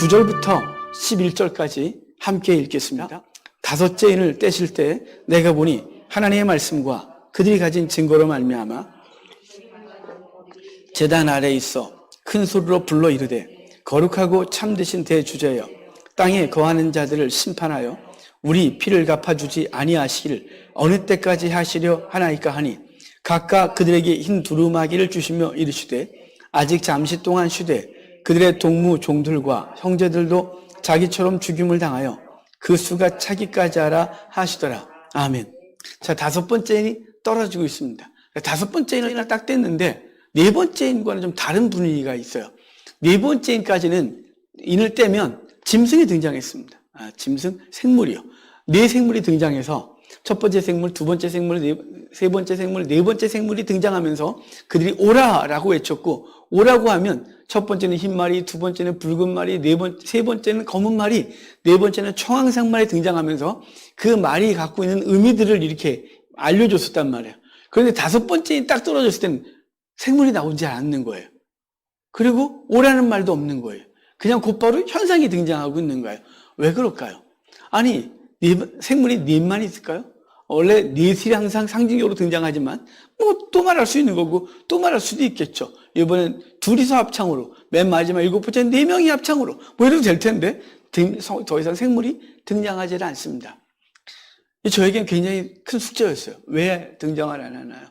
9절부터 11절까지 함께 읽겠습니다. 다섯째 인을 떼실 때 내가 보니 하나님의 말씀과 그들이 가진 증거로 말미암아 제단 아래에 있어 큰 소리로 불러 이르되 거룩하고 참되신 대주제여 땅에 거하는 자들을 심판하여 우리 피를 갚아주지 아니하시기를 어느 때까지 하시려 하나이까 하니 각각 그들에게 흰 두루마기를 주시며 이르시되 아직 잠시 동안 쉬되 그들의 동무 종들과 형제들도 자기처럼 죽임을 당하여 그 수가 차기까지 하라 하시더라. 아멘. 자, 다섯 번째 인이 떨어지고 있습니다. 다섯 번째 인을 딱 뗐는데 네 번째 인과는 좀 다른 분위기가 있어요. 네 번째 인까지는 인을 떼면 짐승이 등장했습니다. 짐승, 생물이요. 네 생물이 등장해서 첫 번째 생물, 두 번째 생물, 세 번째 생물, 네 번째 생물이 등장하면서 그들이 오라라고 외쳤고 오라고 하면 첫 번째는 흰 말이, 두 번째는 붉은 말이, 세 번째는 검은 말이, 네 번째는 청황색 말이 등장하면서 그 말이 갖고 있는 의미들을 이렇게 알려줬었단 말이에요. 그런데 다섯 번째에 딱 떨어졌을 때는 생물이 나오지 않는 거예요. 그리고 오라는 말도 없는 거예요. 그냥 곧바로 현상이 등장하고 있는 거예요. 왜 그럴까요? 아니, 생물이 넷만 있을까요? 원래 넷이 항상 상징적으로 등장하지만 또 말할 수 있는 거고 또 말할 수도 있겠죠. 이번엔 둘이서 합창으로 맨 마지막 일곱 번째는 네 명이 합창으로 이래도 될 텐데 더 이상 생물이 등장하지 않습니다. 저에겐 굉장히 큰 숙제였어요. 왜 등장을 안 하나요?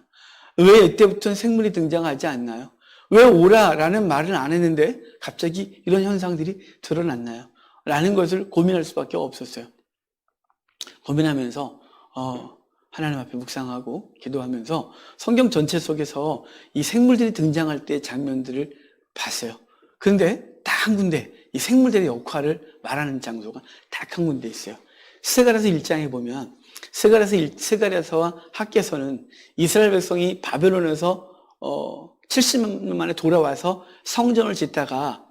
왜 이때부터는 생물이 등장하지 않나요? 왜 오라라는 말은 안 했는데 갑자기 이런 현상들이 드러났나요? 라는 것을 고민할 수밖에 없었어요. 고민하면서 하나님 앞에 묵상하고 기도하면서 성경 전체 속에서 이 생물들이 등장할 때 장면들을 봤어요. 그런데 딱 한 군데 이 생물들의 역할을 말하는 장소가 딱 한 군데 있어요. 스가랴서 1장에 보면 스가랴서와 학개서는 이스라엘 백성이 바벨론에서 70년 만에 돌아와서 성전을 짓다가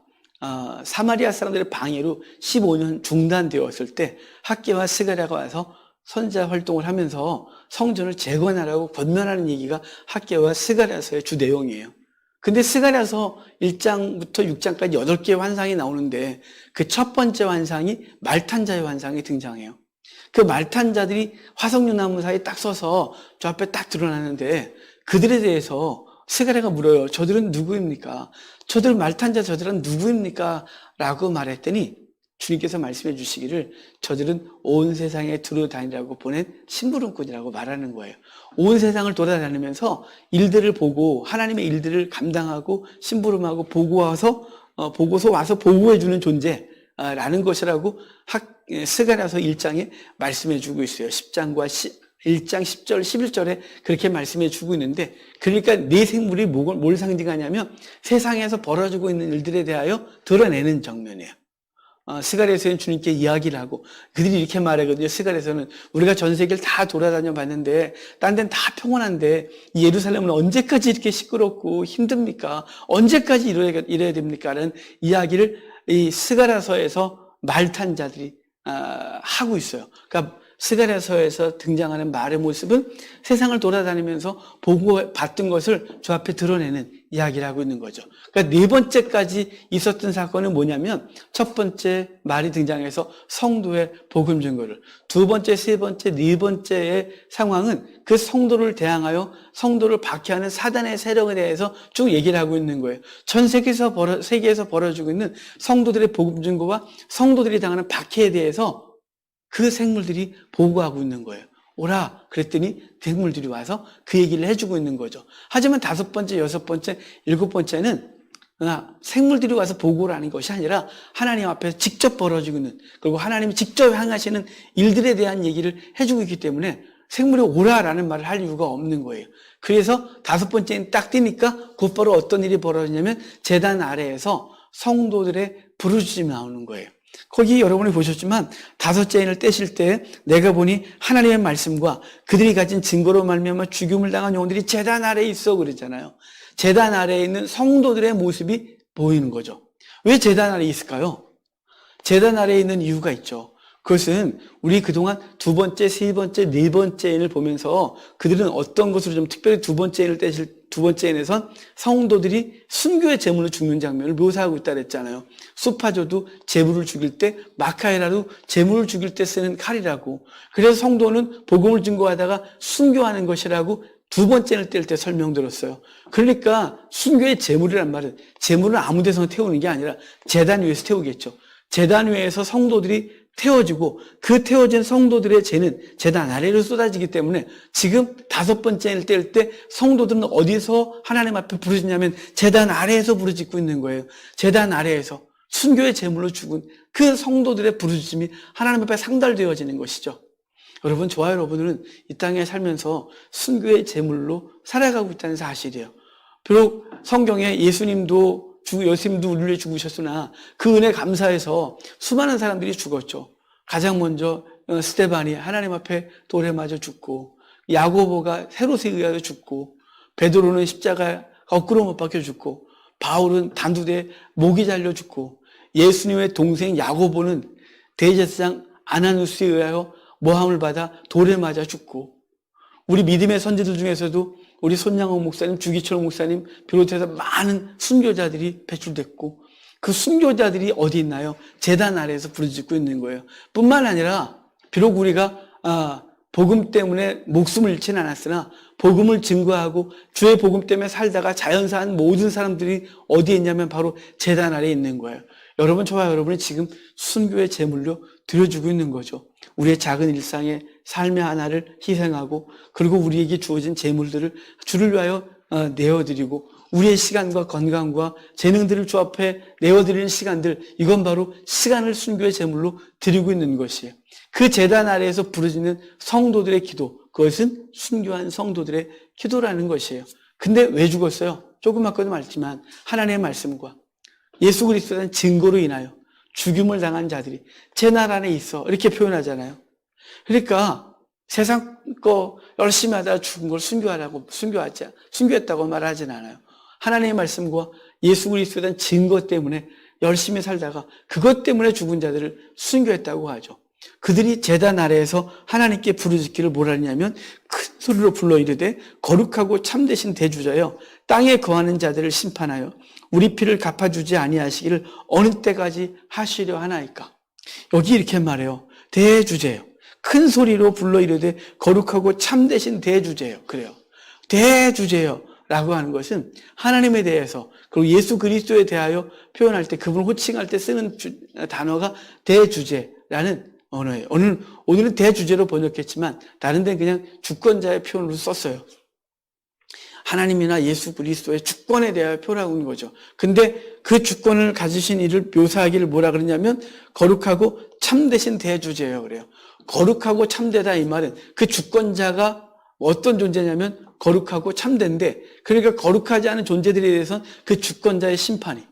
사마리아 사람들의 방해로 15년 중단되었을 때 학개와 스가랴가 와서 선지자 활동을 하면서 성전을 재건하라고 권면하는 얘기가 학개와 스가랴서의 주 내용이에요. 근데 스가랴서 1장부터 6장까지 8개의 환상이 나오는데 그 첫 번째 환상이 말탄자의 환상이 등장해요. 그 말탄자들이 화석류나무 사이에 딱 서서 저 앞에 딱 드러나는데 그들에 대해서 스가랴가 물어요. 저들은 누구입니까? 저들 말탄자 저들은 누구입니까? 라고 말했더니 주님께서 말씀해 주시기를 저들은 온 세상에 두루다니라고 보낸 심부름꾼이라고 말하는 거예요. 온 세상을 돌아다니면서 일들을 보고 하나님의 일들을 감당하고 심부름하고 보고서 와서 보고해 주는 존재라는 것이라고 스가랴서 1장에 말씀해 주고 있어요. 10장과 1장 10절, 11절에 그렇게 말씀해 주고 있는데 그러니까 네 생물이 뭘 상징하냐면 세상에서 벌어지고 있는 일들에 대하여 드러내는 정면이에요. 스가랴서는 주님께 이야기를 하고 그들이 이렇게 말하거든요. 스가랴서는 우리가 전 세계를 다 돌아다녀 봤는데 딴 데는 다 평온한데 이 예루살렘은 언제까지 이렇게 시끄럽고 힘듭니까? 언제까지 이래야 됩니까? 라는 이야기를 이 스가랴서에서 말탄 자들이 하고 있어요. 그러니까 스가랴서에서 등장하는 말의 모습은 세상을 돌아다니면서 보고 봤던 것을 저 앞에 드러내는 이야기를 하고 있는 거죠. 그러니까 네 번째까지 있었던 사건은 뭐냐면 첫 번째 말이 등장해서 성도의 복음 증거를, 두 번째, 세 번째, 네 번째의 상황은 그 성도를 대항하여 성도를 박해하는 사단의 세력에 대해서 쭉 얘기를 하고 있는 거예요. 전 세계에서 벌어지고 있는 성도들의 복음 증거와 성도들이 당하는 박해에 대해서 그 생물들이 보고하고 있는 거예요. 오라 그랬더니 생물들이 와서 그 얘기를 해주고 있는 거죠. 하지만 다섯 번째, 여섯 번째, 일곱 번째는 생물들이 와서 보고를 하는 것이 아니라 하나님 앞에서 직접 벌어지고 있는, 그리고 하나님이 직접 행하시는 일들에 대한 얘기를 해주고 있기 때문에 생물이 오라라는 말을 할 이유가 없는 거예요. 그래서 다섯 번째는 딱 뜨니까 곧바로 어떤 일이 벌어지냐면 제단 아래에서 성도들의 부르짖음이 나오는 거예요. 거기 여러분이 보셨지만 다섯째 인을 떼실 때 내가 보니 하나님의 말씀과 그들이 가진 증거로 말미암아 죽임을 당한 영혼들이 제단 아래에 있어 그랬잖아요. 제단 아래에 있는 성도들의 모습이 보이는 거죠. 왜 제단 아래에 있을까요? 제단 아래에 있는 이유가 있죠. 그것은 우리 그동안 두 번째, 세 번째, 네 번째 인을 보면서 그들은 어떤 것으로 좀 특별히 두 번째 인에선 성도들이 순교의 제물로 죽는 장면을 묘사하고 있다 그랬잖아요. 소파조도 제물을 죽일 때, 마카에라도 제물을 죽일 때 쓰는 칼이라고. 그래서 성도는 복음을 증거하다가 순교하는 것이라고 두 번째 인을 뗄 때 설명드렸어요. 그러니까 순교의 제물이란 말은 제물을 아무 데서나 태우는 게 아니라 제단 위에서 태우겠죠. 제단 위에서 성도들이 태워지고 그 태워진 성도들의 죄는 제단 아래로 쏟아지기 때문에 지금 다섯 번째를 뗄 때 성도들은 어디서 하나님 앞에 부르짖냐면 제단 아래에서 부르짖고 있는 거예요. 제단 아래에서 순교의 제물로 죽은 그 성도들의 부르짖음이 하나님 앞에 상달되어지는 것이죠. 여러분, 저와 여러분들은 이 땅에 살면서 순교의 제물로 살아가고 있다는 사실이에요. 비록 성경에 예수님도 우리를 위해 죽으셨으나 그 은혜 감사해서 수많은 사람들이 죽었죠. 가장 먼저 스데반이 하나님 앞에 돌에 맞아 죽고, 야고보가 헤롯에 의하여 죽고, 베드로는 십자가에 거꾸로 못 박혀 죽고, 바울은 단두대에 목이 잘려 죽고, 예수님의 동생 야고보는 대제사장 아나누스에 의하여 모함을 받아 돌에 맞아 죽고, 우리 믿음의 선지들 중에서도 우리 손양호 목사님, 주기철 목사님 비롯해서 많은 순교자들이 배출됐고, 그 순교자들이 어디 있나요? 제단 아래에서 부르짖고 있는 거예요. 뿐만 아니라 비록 우리가 복음 때문에 목숨을 잃지는 않았으나 복음을 증거하고 주의 복음 때문에 살다가 자연사한 모든 사람들이 어디에 있냐면 바로 제단 아래에 있는 거예요. 여러분, 저와 여러분이 지금 순교의 제물로 드려주고 있는 거죠. 우리의 작은 일상의 삶의 하나를 희생하고, 그리고 우리에게 주어진 제물들을 주를 위하여 내어드리고, 우리의 시간과 건강과 재능들을 주 앞에 내어드리는 시간들, 이건 바로 시간을 순교의 제물로 드리고 있는 것이에요. 그 제단 아래에서 부르짖는 성도들의 기도, 그것은 순교한 성도들의 기도라는 것이에요. 근데 왜 죽었어요? 조금 아까도 말했지만 하나님의 말씀과 예수 그리스도에 대한 증거로 인하여 죽임을 당한 자들이 제 나라 안에 있어, 이렇게 표현하잖아요. 그러니까 세상 거 열심히 하다가 죽은 걸 순교했다고 말하진 않아요. 하나님의 말씀과 예수 그리스도에 대한 증거 때문에 열심히 살다가 그것 때문에 죽은 자들을 순교했다고 하죠. 그들이 제단 아래에서 하나님께 부르짖기를 뭐라 하냐면 큰 소리로 불러 이르되 거룩하고 참되신 대주자여 땅에 거하는 자들을 심판하여 우리 피를 갚아주지 아니하시기를 어느 때까지 하시려 하나이까. 여기 이렇게 말해요. 대주제요. 큰 소리로 불러 이르되 거룩하고 참되신 대주제요. 그래요. 대주제요 라고 하는 것은 하나님에 대해서, 그리고 예수 그리스도에 대하여 표현할 때, 그분을 호칭할 때 쓰는 단어가 대주제라는 언어예요. 오늘은 대주제로 번역했지만 다른 데는 그냥 주권자의 표현으로 썼어요. 하나님이나 예수 그리스도의 주권에 대하여 표현하고 있는 거죠. 근데 그 주권을 가지신 이를 묘사하기를 뭐라 그러냐면 거룩하고 참되신 대주제예요. 그래요. 거룩하고 참되다 이 말은 그 주권자가 어떤 존재냐면 거룩하고 참된데, 그러니까 거룩하지 않은 존재들에 대해서는 그 주권자의 심판이,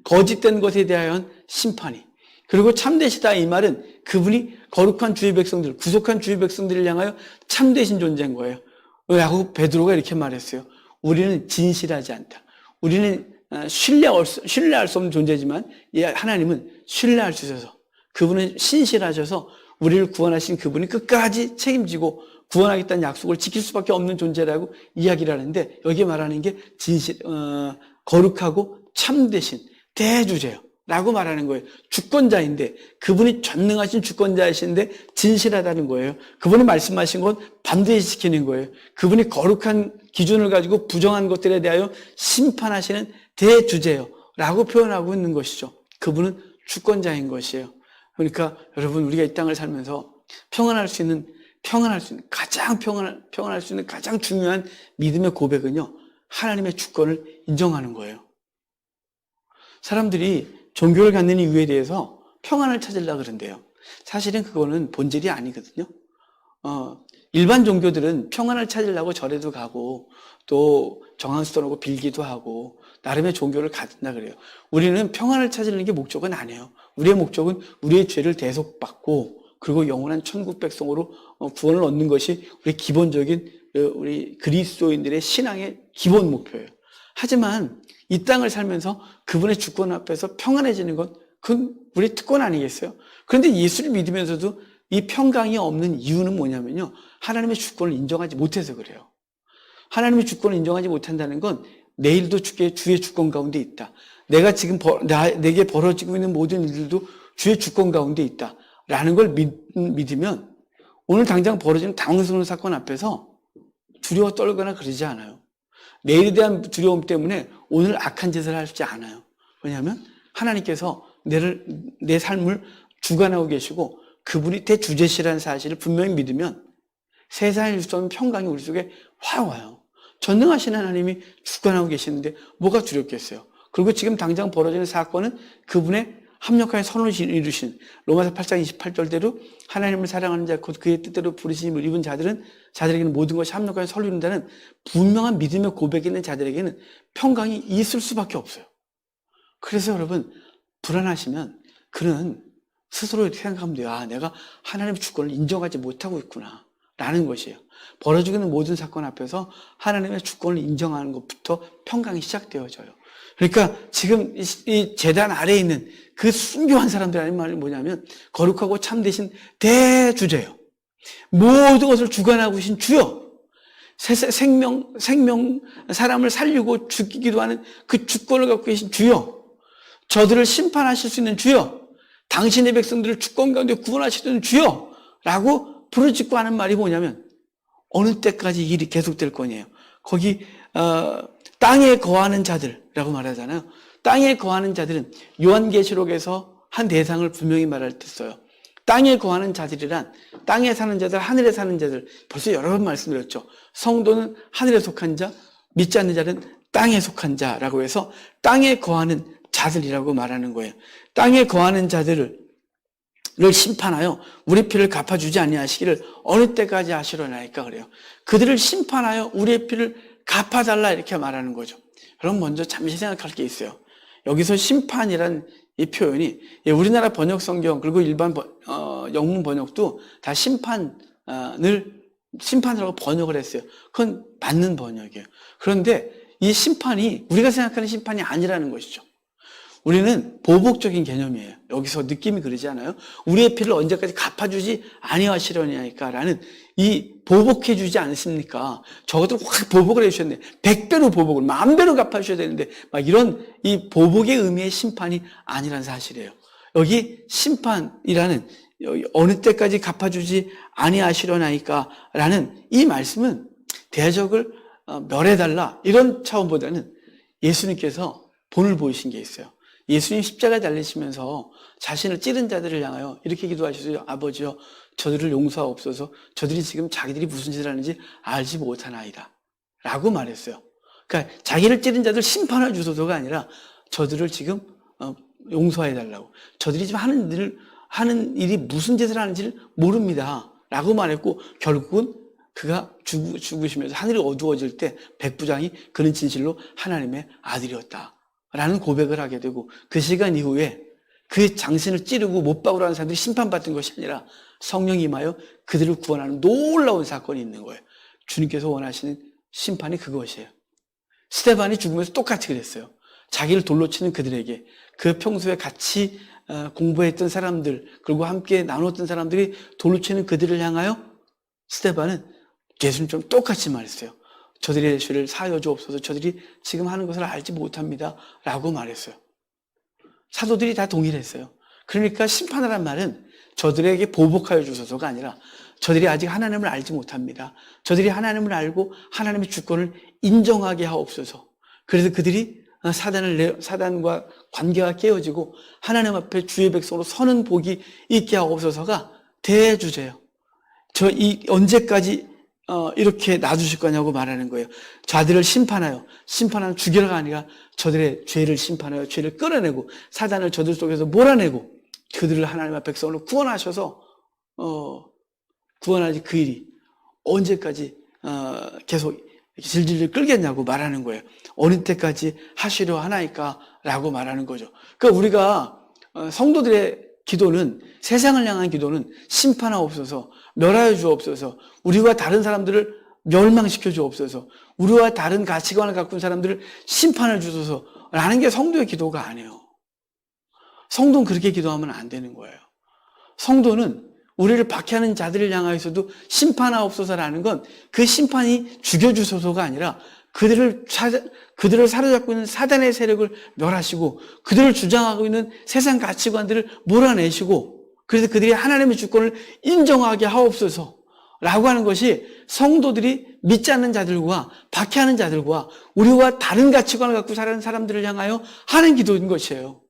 거짓된 것에 대한 심판이, 그리고 참되시다 이 말은 그분이 거룩한 주의 백성들, 구속한 주의 백성들을 향하여 참되신 존재인 거예요. 야고보 베드로가 이렇게 말했어요. 우리는 진실하지 않다. 우리는 신뢰할 수 없는 존재지만 하나님은 신뢰할 수 있어서, 그분은 신실하셔서 우리를 구원하신 그분이 끝까지 책임지고 구원하겠다는 약속을 지킬 수밖에 없는 존재라고 이야기를 하는데, 여기 말하는 게 거룩하고 참되신 대주제요 라고 말하는 거예요. 주권자인데, 그분이 전능하신 주권자이신데 진실하다는 거예요. 그분이 말씀하신 건 반드시 지키는 거예요. 그분이 거룩한 기준을 가지고 부정한 것들에 대하여 심판하시는 대주제요 라고 표현하고 있는 것이죠. 그분은 주권자인 것이에요. 그러니까 여러분, 우리가 이 땅을 살면서 평안할 수 있는 가장 중요한 믿음의 고백은요, 하나님의 주권을 인정하는 거예요. 사람들이 종교를 갖는 이유에 대해서 평안을 찾으려고 그런대요. 사실은 그거는 본질이 아니거든요. 일반 종교들은 평안을 찾으려고 절에도 가고 또 정한수도 하고 빌기도 하고 나름의 종교를 갖는다 그래요. 우리는 평안을 찾으려는 게 목적은 아니에요. 우리의 목적은 우리의 죄를 대속받고 그리고 영원한 천국 백성으로 구원을 얻는 것이 우리 기본적인 우리 그리스도인들의 신앙의 기본 목표예요. 하지만 이 땅을 살면서 그분의 주권 앞에서 평안해지는 건 그건 우리의 특권 아니겠어요? 그런데 예수를 믿으면서도 이 평강이 없는 이유는 뭐냐면요. 하나님의 주권을 인정하지 못해서 그래요. 하나님의 주권을 인정하지 못한다는 건 내일도 주의 주권 가운데 있다. 내가 지금 내게 벌어지고 있는 모든 일들도 주의 주권 가운데 있다. 라는 걸 믿으면 오늘 당장 벌어지는 당황스러운 사건 앞에서 두려워 떨거나 그러지 않아요. 내일에 대한 두려움 때문에 오늘 악한 짓을 하지 않아요. 왜냐하면 하나님께서 내 삶을 주관하고 계시고 그분이 대주제시라는 사실을 분명히 믿으면 세상에 줄 수 없는 평강이 우리 속에 확 와요. 전능하신 하나님이 주관하고 계시는데 뭐가 두렵겠어요. 그리고 지금 당장 벌어지는 사건은 그분의 합력하여 선을 이루신 로마서 8장 28절대로 하나님을 사랑하는 자 곧 그의 뜻대로 부르심을 입은 자들에게는 모든 것이 합력하여 선을 이룬다는 분명한 믿음의 고백이 있는 자들에게는 평강이 있을 수밖에 없어요. 그래서 여러분 불안하시면 그는 스스로 이렇게 생각하면 돼요. 아, 내가 하나님의 주권을 인정하지 못하고 있구나 라는 것이에요. 벌어지고 있는 모든 사건 앞에서 하나님의 주권을 인정하는 것부터 평강이 시작되어져요. 그러니까 지금 이 재단 아래에 있는 그 순교한 사람들 아닌 말이 뭐냐면 거룩하고 참되신 대주제요. 모든 것을 주관하고 계신 주여. 생명, 사람을 살리고 죽이기도 하는 그 주권을 갖고 계신 주여. 저들을 심판하실 수 있는 주여. 당신의 백성들을 주권 가운데 구원하실 수 있는 주여. 라고 부르짖고 하는 말이 뭐냐면 어느 때까지 이 일이 계속될 거냐요. 거기 땅에 거하는 자들이라고 말하잖아요. 땅에 거하는 자들은 요한계시록에서 한 대상을 분명히 말할 때 써요. 땅에 거하는 자들이란 땅에 사는 자들, 하늘에 사는 자들. 벌써 여러 번 말씀드렸죠. 성도는 하늘에 속한 자, 믿지 않는 자는 땅에 속한 자라고 해서 땅에 거하는 자들이라고 말하는 거예요. 땅에 거하는 자들을 심판하여 우리 피를 갚아주지 아니하시기를 어느 때까지 하시려나이까 그래요. 그들을 심판하여 우리의 피를 갚아달라 이렇게 말하는 거죠. 그럼 먼저 잠시 생각할 게 있어요. 여기서 심판이란 이 표현이 우리나라 번역 성경 그리고 일반 영문 번역도 다 심판이라고 번역을 했어요. 그건 맞는 번역이에요. 그런데 이 심판이 우리가 생각하는 심판이 아니라는 것이죠. 우리는 보복적인 개념이에요. 여기서 느낌이 그러지 않아요? 우리의 피를 언제까지 갚아주지 아니하시려니까라는 이 보복해주지 않습니까? 저것들 확 보복을 해주셨네. 100배로 보복을, 10,000배로 갚아주셔야 되는데 막 이런 이 보복의 의미의 심판이 아니란 사실이에요. 여기 심판이라는 어느 때까지 갚아주지 아니하시려나이까라는 이 말씀은 대적을 멸해달라 이런 차원보다는 예수님께서 본을 보이신 게 있어요. 예수님 십자가에 달리시면서 자신을 찌른 자들을 향하여 이렇게 기도하셨어요. 아버지여 저들을 용서하옵소서. 저들이 지금 자기들이 무슨 짓을 하는지 알지 못하나이다 라고 말했어요. 그러니까 자기를 찌른 자들 심판해 주소서가 아니라 저들을 지금 용서해달라고. 저들이 지금 하는 일이 무슨 짓을 하는지를 모릅니다 라고 말했고 결국은 그가 죽으시면서 하늘이 어두워질 때 백부장이 그는 진실로 하나님의 아들이었다 라는 고백을 하게 되고 그 시간 이후에 그 장신을 찌르고 못 박으라는 사람들이 심판받은 것이 아니라 성령이 임하여 그들을 구원하는 놀라운 사건이 있는 거예요. 주님께서 원하시는 심판이 그것이에요. 스데반이 죽으면서 똑같이 그랬어요. 자기를 돌로 치는 그들에게 그 평소에 같이 공부했던 사람들 그리고 함께 나눴던 사람들이 돌로 치는 그들을 향하여 스데반은 예수님처럼 똑같이 말했어요. 저들의 죄를 사하여 주옵소서. 저들이 지금 하는 것을 알지 못합니다 라고 말했어요. 사도들이 다 동일했어요. 그러니까 심판하란 말은 저들에게 보복하여 주소서가 아니라 저들이 아직 하나님을 알지 못합니다. 저들이 하나님을 알고 하나님의 주권을 인정하게 하옵소서. 그래서 그들이 사단과 관계가 깨어지고 하나님 앞에 주의 백성으로 서는 복이 있게 하옵소서가 대주제예요. 언제까지 이렇게 놔두실 거냐고 말하는 거예요. 자들을 심판하는 죽여라가 아니라 저들의 죄를 심판하여 죄를 끌어내고 사단을 저들 속에서 몰아내고 그들을 하나님의 백성으로 구원하셔서 구원하지 그 일이 언제까지 계속 질질 끌겠냐고 말하는 거예요. 어느 때까지 하시려 하나이까 라고 말하는 거죠. 그러니까 우리가 성도들의 기도는 세상을 향한 기도는 심판하옵소서, 멸하여 주옵소서, 우리와 다른 사람들을 멸망시켜 주옵소서, 우리와 다른 가치관을 갖고 있는 사람들을 심판해 주소서 라는 게 성도의 기도가 아니에요. 성도는 그렇게 기도하면 안 되는 거예요. 성도는 우리를 박해하는 자들을 향하여서도 심판하옵소서라는 건 그 심판이 죽여주소서가 아니라 그들을 사로잡고 있는 사단의 세력을 멸하시고 그들을 주장하고 있는 세상 가치관들을 몰아내시고 그래서 그들이 하나님의 주권을 인정하게 하옵소서 라고 하는 것이 성도들이 믿지 않는 자들과 박해하는 자들과 우리와 다른 가치관을 갖고 살아가는 사람들을 향하여 하는 기도인 것이에요.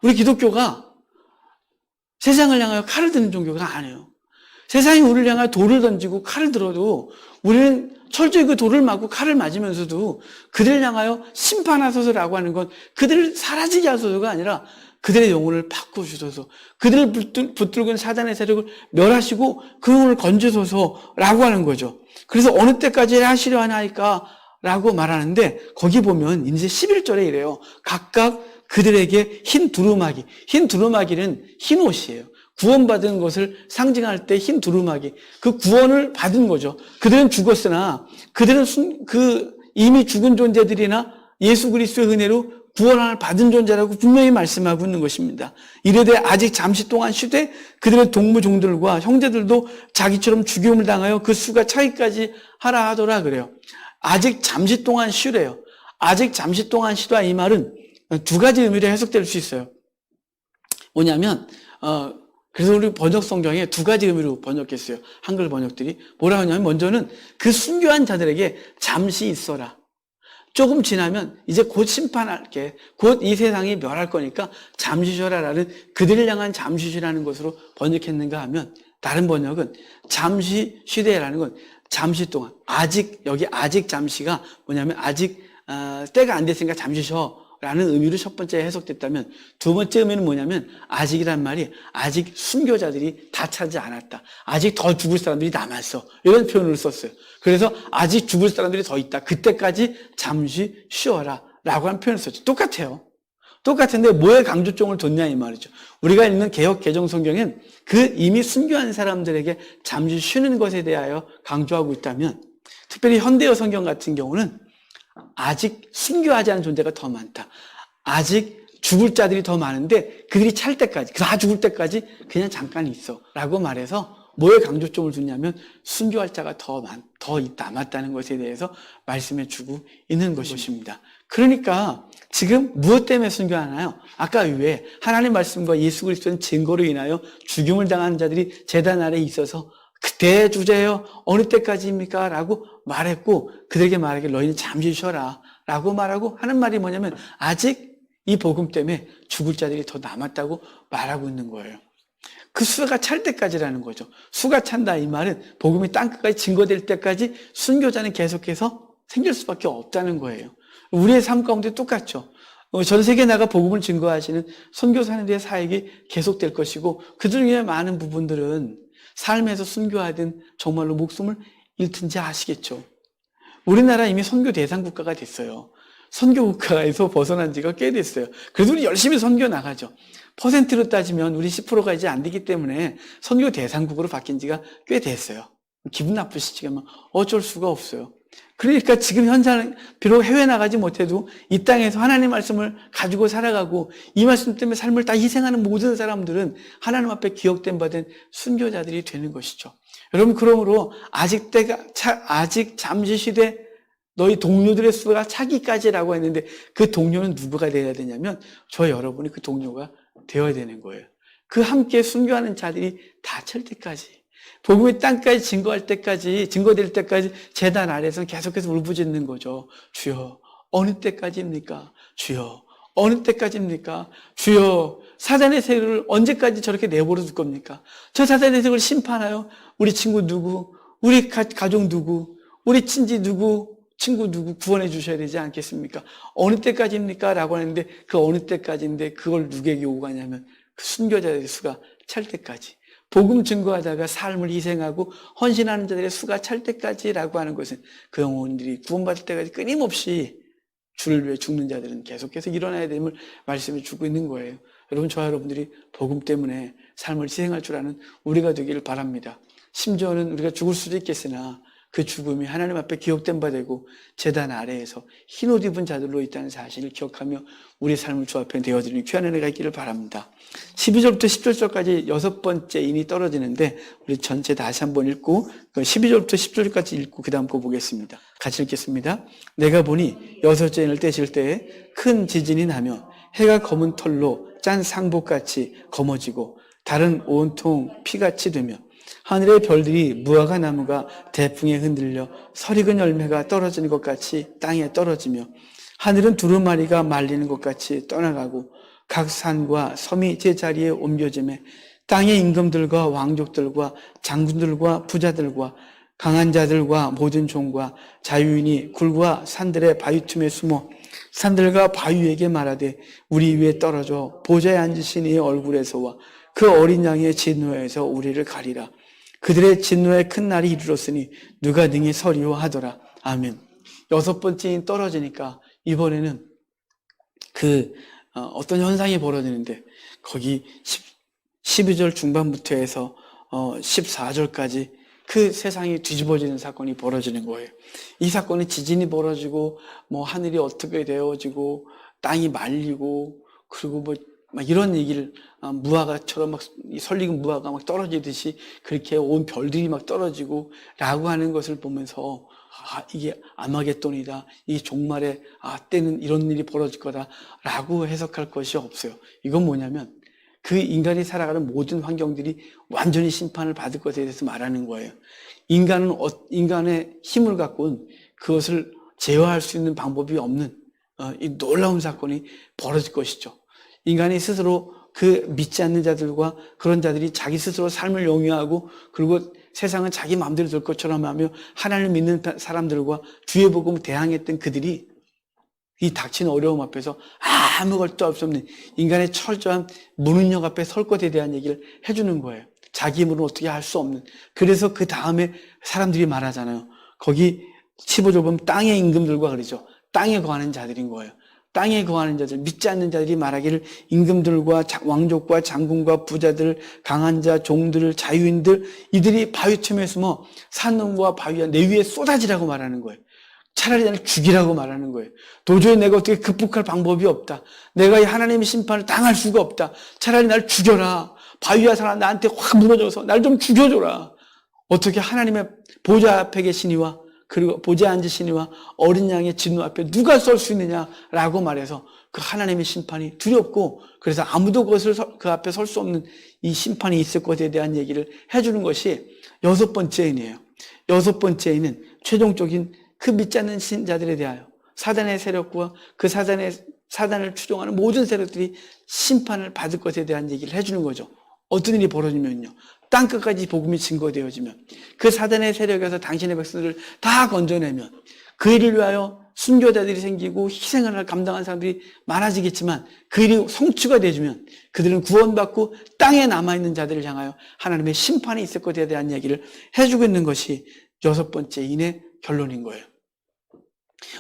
우리 기독교가 세상을 향하여 칼을 드는 종교가 아니에요. 세상이 우리를 향하여 돌을 던지고 칼을 들어도 우리는 철저히 그 돌을 맞고 칼을 맞으면서도 그들을 향하여 심판하소서라고 하는 건 그들을 사라지게 하소서가 아니라 그들의 영혼을 바꾸셔서 그들을 붙들고 있는 사단의 세력을 멸하시고 그 영혼을 건지소서라고 하는 거죠. 그래서 어느 때까지 하시려 하나이까 라고 말하는데 거기 보면 이제 11절에 이래요. 각각 그들에게 흰 두루마기. 흰 두루마기는 흰 옷이에요. 구원받은 것을 상징할 때 흰 두루마기. 그 구원을 받은 거죠. 그들은 죽었으나 그들은 이미 죽은 존재들이나 예수 그리스도의 은혜로 구원을 받은 존재라고 분명히 말씀하고 있는 것입니다. 이르되 아직 잠시 동안 쉬되 그들의 동무종들과 형제들도 자기처럼 죽임을 당하여 그 수가 차기까지 하라 하더라 그래요. 아직 잠시 동안 쉬래요. 아직 잠시 동안 쉬다 이 말은 두 가지 의미로 해석될 수 있어요. 뭐냐면 그래서 우리 번역 성경에 두 가지 의미로 번역했어요. 한글 번역들이 뭐라 하냐면 먼저는 그 순교한 자들에게 잠시 있어라. 조금 지나면 이제 곧 심판할게. 곧 이 세상이 멸할 거니까 잠시 쉬어라라는 그들을 향한 잠시 쉬라는 것으로 번역했는가 하면 다른 번역은 잠시 쉬되라는 건 잠시 동안 여기 아직 잠시가 뭐냐면 아직 때가 안 됐으니까 잠시 쉬어라는 의미로 첫 번째 해석됐다면 두 번째 의미는 뭐냐면 아직이란 말이 아직 순교자들이 다 차지 않았다. 아직 더 죽을 사람들이 남았어. 이런 표현을 썼어요. 그래서 아직 죽을 사람들이 더 있다. 그때까지 잠시 쉬어라 라고 하는 표현을 썼죠. 똑같아요. 똑같은데 뭐에 강조점을 뒀냐 이 말이죠. 우리가 읽는 개역 개정 성경엔 그 이미 순교한 사람들에게 잠시 쉬는 것에 대하여 강조하고 있다면 특별히 현대어 성경 같은 경우는 아직 순교하지 않은 존재가 더 많다. 아직 죽을 자들이 더 많은데 그들이 찰 때까지 다 죽을 때까지 그냥 잠깐 있어 라고 말해서 뭐에 강조점을 두냐면 순교할 자가 더 남았다는 것에 대해서 말씀해 주고 있는 것입니다. 그러니까 지금 무엇 때문에 순교하나요? 아까 위에 하나님 말씀과 예수 그리스도의 증거로 인하여 죽임을 당하는 자들이 제단 아래에 있어서 그때 주제요 어느 때까지입니까? 라고 말했고 그들에게 말하길 너희는 잠시 쉬어라 라고 말하고 하는 말이 뭐냐면 아직 이 복음 때문에 죽을 자들이 더 남았다고 말하고 있는 거예요. 그 수가 찰 때까지라는 거죠. 수가 찬다 이 말은 복음이 땅끝까지 증거될 때까지 순교자는 계속해서 생길 수밖에 없다는 거예요. 우리의 삶 가운데 똑같죠. 전 세계에 나가 복음을 증거하시는 선교사님들의 사역이 계속될 것이고 그 중에 많은 부분들은 삶에서 순교하든 정말로 목숨을 잃든지 아시겠죠. 우리나라 이미 선교 대상 국가가 됐어요. 선교 국가에서 벗어난 지가 꽤 됐어요. 그래도 우리 열심히 선교 나가죠. 퍼센트로 따지면 우리 10%가 이제 안 되기 때문에 선교 대상국으로 바뀐 지가 꽤 됐어요. 기분 나쁘시지만 어쩔 수가 없어요. 그러니까 지금 현장은 비록 해외 나가지 못해도 이 땅에서 하나님 말씀을 가지고 살아가고 이 말씀 때문에 삶을 다 희생하는 모든 사람들은 하나님 앞에 기억된 바 된 순교자들이 되는 것이죠. 여러분 그러므로 아직 잠시 쉬되 너희 동료들의 수가 차기까지라고 했는데 그 동료는 누구가 되어야 되냐면 저 여러분이 그 동료가 되어야 되는 거예요. 그 함께 순교하는 자들이 다 찰 때까지 복음의 땅까지 증거될 때까지 제단 아래에서 계속해서 울부짖는 거죠. 주여 어느 때까지입니까? 주여 어느 때까지입니까? 주여 사단의 세력을 언제까지 저렇게 내버려 둘 겁니까? 저 사단의 세력을 심판하여 우리 친구 누구, 우리 가족 누구, 우리 친지 누구, 친구 누구 구원해 주셔야 되지 않겠습니까? 어느 때까지입니까? 라고 하는데 그 어느 때까지인데 그걸 누구에게 오가냐면 그 순교자들의 수가 찰 때까지 복음 증거하다가 삶을 희생하고 헌신하는 자들의 수가 찰 때까지라고 하는 것은 그 영혼들이 구원받을 때까지 끊임없이 주를 위해 죽는 자들은 계속해서 일어나야 됨을 말씀해 주고 있는 거예요. 여러분 저와 여러분들이 복음 때문에 삶을 희생할 줄 아는 우리가 되기를 바랍니다. 심지어는 우리가 죽을 수도 있겠으나 그 죽음이 하나님 앞에 기억된 바 되고 제단 아래에서 흰옷 입은 자들로 있다는 사실을 기억하며 우리 삶을 주 앞에 내어드리는 귀한 은혜가 있기를 바랍니다. 12절부터 17절까지 6번째 인이 떨어지는데 우리 전체 다시 한번 읽고 12절부터 10절까지 읽고 그 다음 거 보겠습니다. 같이 읽겠습니다. 내가 보니 6째 인을 떼실 때에 큰 지진이 나며 해가 검은 털로 짠 상복같이 검어지고 달은 온통 피같이 되며 하늘의 별들이 무화과 나무가 대풍에 흔들려 설익은 열매가 떨어지는 것 같이 땅에 떨어지며 하늘은 두루마리가 말리는 것 같이 떠나가고 각 산과 섬이 제자리에 옮겨지며 땅의 임금들과 왕족들과 장군들과 부자들과 강한 자들과 모든 종과 자유인이 굴과 산들의 바위 틈에 숨어 산들과 바위에게 말하되 우리 위에 떨어져 보좌에 앉으신 이의 얼굴에서와 그 어린 양의 진노에서 우리를 가리라. 그들의 진노의 큰 날이 이르렀으니 누가 능히 서리오 하더라. 아멘. 6번째인 떨어지니까 이번에는 어떤 현상이 벌어지는데 거기 12절 중반부터 해서 14절까지 그 세상이 뒤집어지는 사건이 벌어지는 거예요. 이 사건은 지진이 벌어지고 하늘이 어떻게 되어지고 땅이 말리고 그리고 막 이런 얘기를 무화과처럼 막 설익은 무화과 막 떨어지듯이 그렇게 온 별들이 막 떨어지고 라고 하는 것을 보면서 이게 아마겟돈이다. 이 종말에 때는 이런 일이 벌어질 거다 라고 해석할 것이 없어요. 이건 뭐냐면 그 인간이 살아가는 모든 환경들이 완전히 심판을 받을 것에 대해서 말하는 거예요. 인간의 힘을 갖고는 그것을 제어할 수 있는 방법이 없는 이 놀라운 사건이 벌어질 것이죠. 인간이 스스로 그 믿지 않는 자들과 그런 자들이 자기 스스로 삶을 영위하고 그리고 세상은 자기 마음대로 될 것처럼 하며 하나님을 믿는 사람들과 주의 복음을 대항했던 그들이 이 닥친 어려움 앞에서 아무것도 할 수 없는 인간의 철저한 무능력 앞에 설 것에 대한 얘기를 해주는 거예요. 자기 힘으로는 어떻게 할 수 없는. 그래서 그 다음에 사람들이 말하잖아요. 거기 15절 보면 땅의 임금들과 그러죠. 땅에 거하는 자들인 거예요. 땅에 거하는 자들, 믿지 않는 자들이 말하기를 임금들과 왕족과 장군과 부자들, 강한 자, 종들, 자유인들 이들이 바위 틈에 숨어 산놈과 바위와 내 위에 쏟아지라고 말하는 거예요. 차라리 나를 죽이라고 말하는 거예요. 도저히 내가 어떻게 극복할 방법이 없다. 내가 이 하나님의 심판을 당할 수가 없다. 차라리 날 죽여라. 바위와 산아 나한테 확 무너져서 날 좀 죽여줘라. 어떻게 하나님의 보좌 앞에 계시니와 그리고 보좌에 앉으시니와 어린 양의 진노 앞에 누가 설 수 있느냐라고 말해서 그 하나님의 심판이 두렵고 그래서 아무도 그 앞에 설 수 없는 이 심판이 있을 것에 대한 얘기를 해주는 것이 6번째인이에요. 6번째인은 최종적인 그 믿지 않는 신자들에 대하여 사단의 세력과 그 사단을 추종하는 모든 세력들이 심판을 받을 것에 대한 얘기를 해주는 거죠. 어떤 일이 벌어지면요. 땅끝까지 복음이 증거되어지면 그 사단의 세력에서 당신의 백성들을 다 건져내면 그 일을 위하여 순교자들이 생기고 희생을 감당한 사람들이 많아지겠지만 그 일이 성취가 되어지면 그들은 구원받고 땅에 남아있는 자들을 향하여 하나님의 심판이 있을 것에 대한 이야기를 해주고 있는 것이 6번째 인의 결론인 거예요.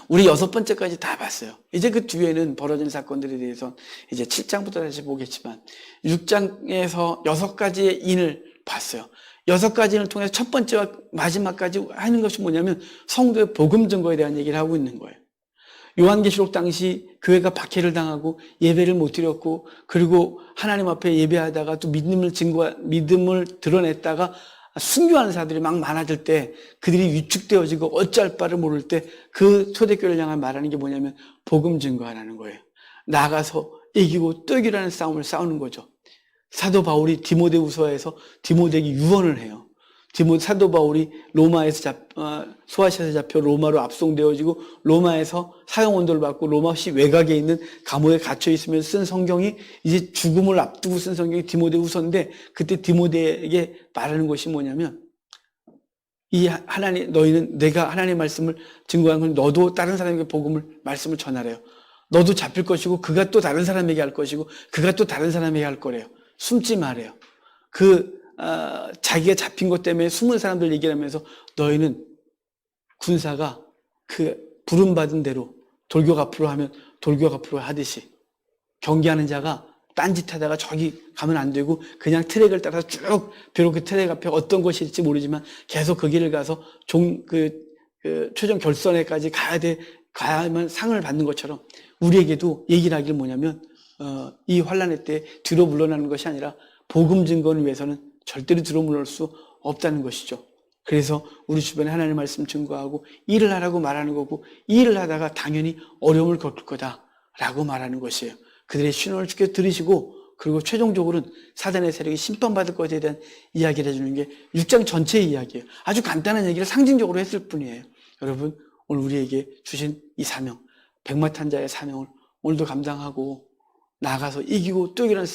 우리 6번째까지 다 봤어요. 이제 그 뒤에는 벌어진 사건들에 대해서 이제 7장부터 다시 보겠지만 6장에서 6가지의 인을 봤어요. 6가지를 통해서 첫 번째와 마지막까지 하는 것이 뭐냐면 성도의 복음 증거에 대한 얘기를 하고 있는 거예요. 요한계시록 당시 교회가 박해를 당하고 예배를 못 드렸고 그리고 하나님 앞에 예배하다가 또 믿음을 드러냈다가 순교하는 사람들이 막 많아질 때 그들이 위축되어지고 어찌할 바를 모를 때 그 초대교회를 향해 말하는 게 뭐냐면 복음 증거하라는 거예요. 나가서 이기고 또 이기라는 싸움을 싸우는 거죠. 사도 바울이 디모데후서에서 디모데에게 유언을 해요. 사도 바울이 로마에서 소아시아에서 잡혀 로마로 압송되어지고 로마에서 사형 원도를 받고 로마시 외곽에 있는 감옥에 갇혀 있으면서 쓴 성경이 이제 죽음을 앞두고 쓴 성경이 디모데후서인데 그때 디모데에게 말하는 것이 뭐냐면 너희는 내가 하나님의 말씀을 증거한 건 너도 다른 사람에게 말씀을 전하래요. 너도 잡힐 것이고 그가 또 다른 사람에게 할 것이고 그가 또 다른 사람에게 할 거래요. 숨지 말아요. 자기가 잡힌 것 때문에 숨은 사람들 얘기를 하면서 너희는 군사가 그 부름받은 대로 돌격 앞으로 하면 돌격 앞으로 하듯이 경계하는 자가 딴짓하다가 저기 가면 안 되고 그냥 트랙을 따라서 쭉, 비록 그 트랙 앞에 어떤 것이 있을지 모르지만 계속 그 길을 가서 최종 결선에까지 가야만 상을 받는 것처럼 우리에게도 얘기를 하길 뭐냐면 이 환란의 때 뒤로 물러나는 것이 아니라 복음 증거를 위해서는 절대로 뒤로 물러날 수 없다는 것이죠. 그래서 우리 주변에 하나님의 말씀 증거하고 일을 하라고 말하는 거고, 이 일을 하다가 당연히 어려움을 겪을 거다라고 말하는 것이에요. 그들의 신호를 주께 들으시고, 그리고 최종적으로는 사단의 세력이 심판받을 것에 대한 이야기를 해주는 게 6장 전체의 이야기예요. 아주 간단한 얘기를 상징적으로 했을 뿐이에요. 여러분, 오늘 우리에게 주신 이 사명, 백마탄자의 사명을 오늘도 감당하고 나아가서 이기고 또 이기는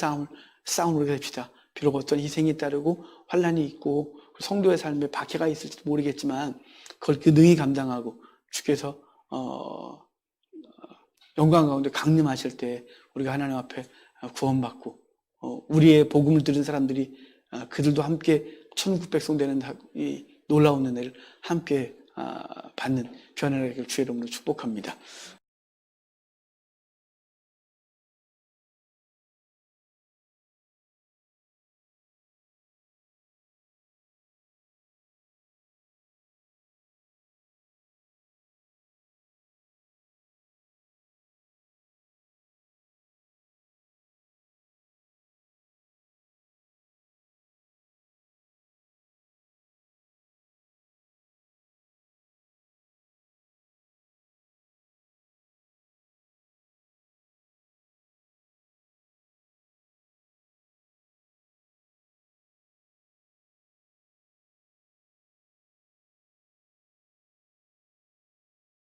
싸움으로 됩시다. 비록 어떤 희생이 따르고 환란이 있고 성도의 삶에 박해가 있을지도 모르겠지만 그걸 그 능히 감당하고 주께서 영광 가운데 강림하실 때 우리가 하나님 앞에 구원받고 우리의 복음을 들은 사람들이 그들도 함께 천국 백성 되는 이 놀라운 은혜를 함께 받는 귀한 하나님의 주의 이름으로 축복합니다.